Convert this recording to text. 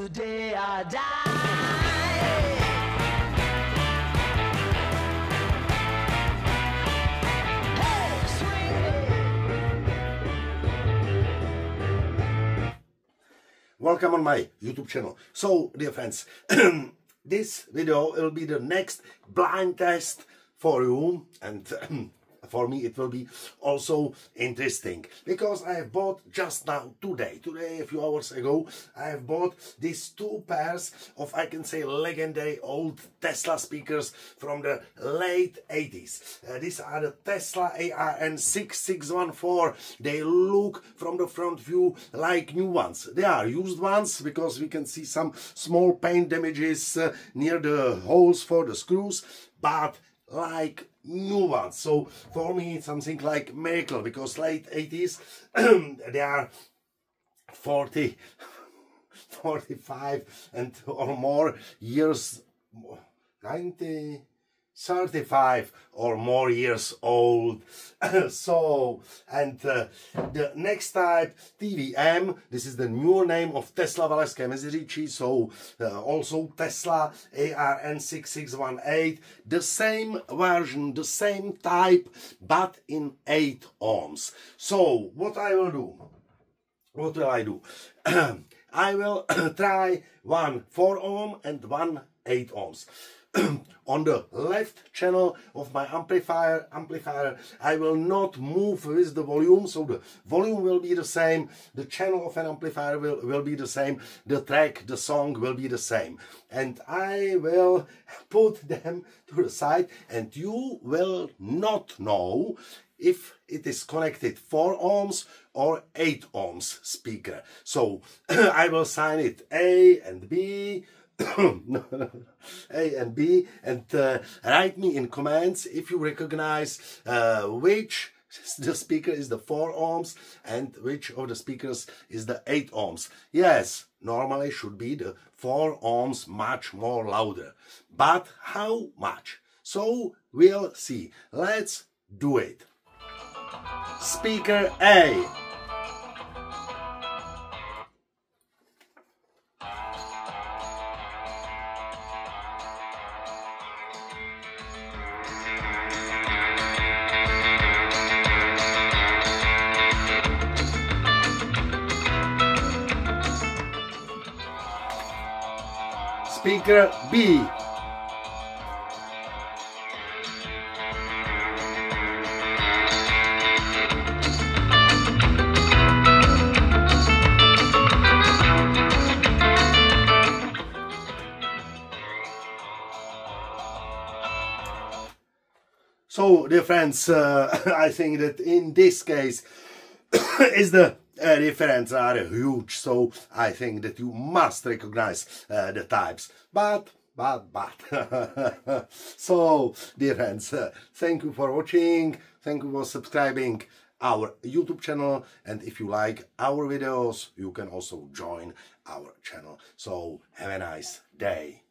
day I die. Hey, sweetie. Welcome on my YouTube channel. So, dear friends, this video will be the next blind test for you, and for me it will be also interesting because I have bought just now today a few hours ago, I have bought these two pairs of, I can say, legendary old Tesla speakers from the late 80s. These are the Tesla ARN6614. They look from the front view like new ones. They are used ones because we can see some small paint damages near the holes for the screws, but like new ones. So for me it's something like miracle, because late 80s they are 40 45 and or more years, 35 or more years old. So, and the next type, TVM, this is the newer name of Tesla Valeské Meziříčí, so also Tesla ARN6618, the same version, the same type, but in 8 ohms. So what I will do, what will I do? I will try one 4 ohm and one 8 ohms. On the left channel of my amplifier, I will not move with the volume, so the volume will be the same, the channel of an amplifier will be the same, the track, the song will be the same. And I will put them to the side, and you will not know if it is connected 4 ohms or 8 ohms speaker. So I will sign it A and B, A and B, and write me in comments if you recognize which the speaker is the 4 ohms and which of the speakers is the 8 ohms. Yes, normally should be the 4 ohms much more louder, but how much? So we'll see. Let's do it. Speaker A. Speaker B. So, dear friends, I think that in this case is the difference are huge, so I think that you must recognize the types. But so, dear friends, thank you for watching, thank you for subscribing our YouTube channel, and if you like our videos, you can also join our channel. So, have a nice day.